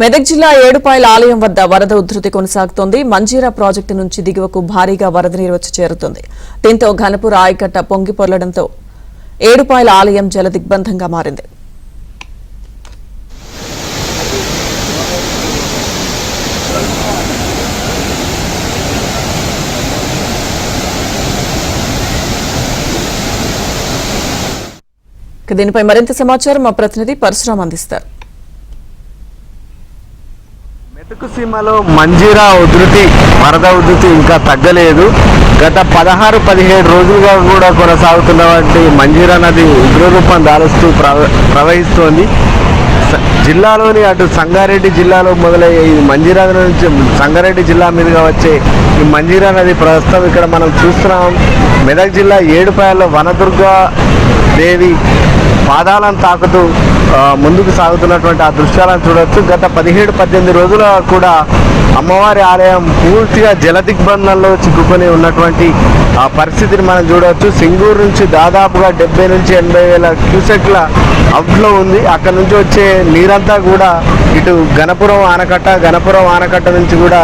మెదక్ జిల్లా ఏడుపాయల ఆలయం వద్ద వరద ఉధృతి కొనసాగుతోంది. మంజీరా ప్రాజెక్టు నుంచి దిగువకు భారీగా వరద నీరు వచ్చి చేరుతోంది. దీంతో ఘనపుర ఆయకట్ట పొంగి పొర్లడంతో ఏడుపాయల ఆలయం జలదిగ్బంధంగా మారింది. దీనిపై మరింత సమాచారం మా ప్రతినిధి పరశురాం అందిస్తారు. మెదక్ సీమలో మంజీరా ఉధృతి వరద ఉధృతి ఇంకా తగ్గలేదు. గత 16-17 రోజులుగా కూడా కొనసాగుతున్నటువంటి మంజీరా నది ఉగ్రరూపం దాలుస్తూ ప్రవహిస్తోంది. జిల్లాలోని అటు సంగారెడ్డి జిల్లాలో మొదలయ్యే ఈ మంజీరా నుంచి సంగారెడ్డి జిల్లా మీదుగా వచ్చే ఈ మంజీరా నది ప్రస్తుతం ఇక్కడ మనం చూస్తున్నాం. మెదక్ జిల్లా ఏడుపాయల్లో వనదుర్గా దేవి పాదాలను తాకుతూ ముందుకు సాగుతున్నటువంటి ఆ దృశ్యాలను చూడవచ్చు. గత 17-18 రోజుల కూడా అమ్మవారి ఆలయం పూర్తిగా జలదిగ్బంధంలో చిక్కుకొని ఉన్నటువంటి ఆ పరిస్థితిని మనం చూడవచ్చు. సింగూరు నుంచి దాదాపుగా 70 నుంచి 80 వేల క్యూసెక్ల అవుట్లో ఉంది. అక్కడ నుంచి వచ్చే నీరంతా కూడా ఇటు గణపురం ఆనకట్ట నుంచి కూడా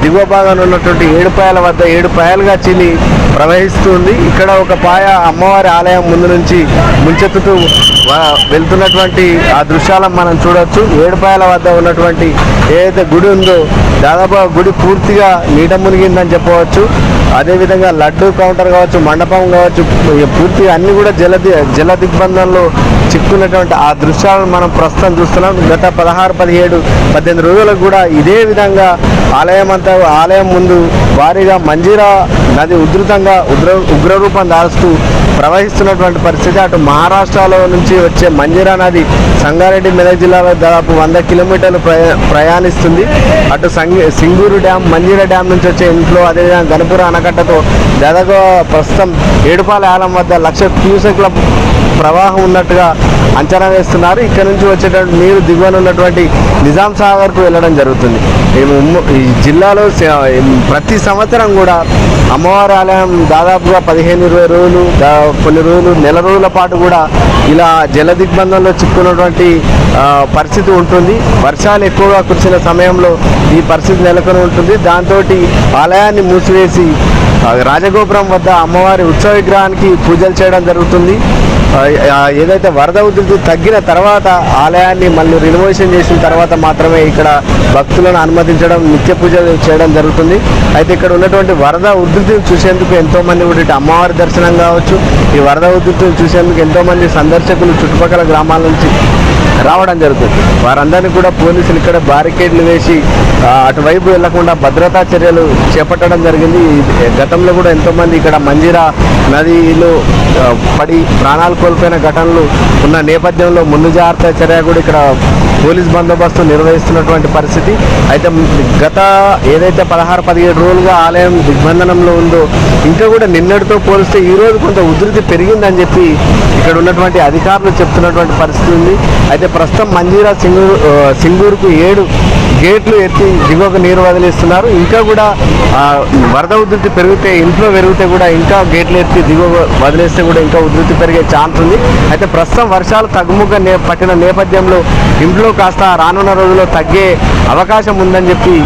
దిగువ భాగంలో ఉన్నటువంటి ఏడుపాయల వద్ద 7 పాయలుగా చీలి ప్రవహిస్తుంది. ఇక్కడ ఒక పాయ అమ్మవారి ఆలయం ముందు నుంచి ముంచెత్తుతూ వెళ్తున్నటువంటి ఆ దృశ్యాలను మనం చూడవచ్చు. ఏడుపాయల వద్ద ఉన్నటువంటి ఏదైతే గుడి ఉందో దాదాపు గుడి పూర్తిగా నీట మునిగిందని చెప్పవచ్చు. అదేవిధంగా లడ్డు కౌంటర్ కావచ్చు, మండపం కావచ్చు, పూర్తిగా అన్ని కూడా జల దిగ్బంధంలో చిక్కున్నటువంటి ఆ దృశ్యాలను మనం ప్రస్తుతం చూస్తున్నాం. గత 16-17-18 రోజులకు కూడా ఇదే విధంగా ఆలయం ముందు భారీగా మంజీరా నది ఉధృతంగా ఉగ్రరూపం దాల్స్తూ ప్రవహిస్తున్నటువంటి పరిస్థితి. అటు మహారాష్ట్రలో నుంచి వచ్చే మంజీరా నది సంగారెడ్డి మెదక్ జిల్లాలో దాదాపు 100 కిలోమీటర్లు ప్రయాణిస్తుంది. అటు సింగూరు డ్యామ్, మంజీరా డ్యామ్ నుంచి వచ్చే ఇంట్లో అదేవిధంగా గణపుర ఆనకట్టతో దాదాపు ప్రస్తుతం ఏడుపాయల ఆలయం వద్ద 1,00,000 క్యూసెక్ల ప్రవాహం ఉన్నట్టుగా అంచనా వేస్తున్నారు. ఇక్కడ నుంచి వచ్చేటువంటి నీరు దిగువన ఉన్నటువంటి నిజాం సాగర్కు వెళ్ళడం జరుగుతుంది. ఈ జిల్లాలో ప్రతి సంవత్సరం కూడా అమ్మవారి ఆలయం దాదాపుగా 15-20 రోజులు, కొన్ని రోజులు, నెల రోజుల పాటు కూడా ఇలా జల దిగ్బంధంలో చిక్కున్నటువంటి పరిస్థితి ఉంటుంది. వర్షాలు ఎక్కువగా కురిసిన సమయంలో ఈ పరిస్థితి నెలకొని ఉంటుంది. దాంతో ఆలయాన్ని మూసివేసి రాజగోపురం వద్ద అమ్మవారి ఉత్సవ విగ్రహానికి పూజలు చేయడం జరుగుతుంది. ఏదైతే వరద ఉధృతి తగ్గిన తర్వాత ఆలయాన్ని మళ్ళీ రినోవేషన్ చేసిన తర్వాత మాత్రమే ఇక్కడ భక్తులను అనుమతించడం, నిత్య పూజలు చేయడం జరుగుతుంది. అయితే ఇక్కడ ఉన్నటువంటి వరద ఉధృతిని చూసేందుకు ఎంతోమంది కూడా ఇటు అమ్మవారి దర్శనం కావచ్చు, ఈ వరద ఉధృతిని చూసేందుకు ఎంతోమంది సందర్శకులు చుట్టుపక్కల గ్రామాల నుంచి రావడం జరుగుతుంది. వారందరినీ కూడా పోలీసులు ఇక్కడ బారికేడ్లు వేసి అటువైపు వెళ్లకుండా భద్రతా చర్యలు చేపట్టడం జరిగింది. గతంలో కూడా ఎంతోమంది ఇక్కడ మంజీరా నదిలో పడి ప్రాణాలు కోల్పోయిన ఘటనలు ఉన్న నేపథ్యంలో ముందు జాగ్రత్త చర్య కూడా ఇక్కడ పోలీస్ బందోబస్తు నిర్వహిస్తున్నటువంటి పరిస్థితి. అయితే గత ఏదైతే 16-17 రోజులుగా ఆలయం దిగ్బంధనంలో ఉందో ఇంకా కూడా నిన్నటితో పోలిస్తే ఈరోజు కొంత ఉధృతి పెరిగిందని చెప్పి ఇక్కడ ఉన్నటువంటి అధికారులు చెప్తున్నటువంటి పరిస్థితి ఉంది. అయితే ప్రస్తుతం మంజీరా సింగూరుకు 7 గేట్లు ఎత్తి దిగువకు నీరు వదిలేస్తున్నారు. ఇంకా కూడా వరద ఉధృతి పెరిగితే, ఇంట్లో పెరిగితే కూడా ఇంకా గేట్లు ఎత్తి దిగువ వదిలేస్తే కూడా ఇంకా ఉధృతి పెరిగే ఛాన్స్ ఉంది. అయితే ప్రస్తుతం వర్షాలు తగ్గుముఖ పట్టిన నేపథ్యంలో ఇంట్లో కాస్త రానున్న రోజుల్లో తగ్గే అవకాశం ఉందని చెప్పి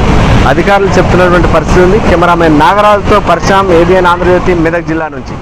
అధికారులు చెప్తున్నటువంటి పరిస్థితి ఉంది. కెమెరామెన్ నాగరాజుతో పరశురాం, ABN ఆంధ్రజ్యోతి, మెదక్ జిల్లా నుంచి.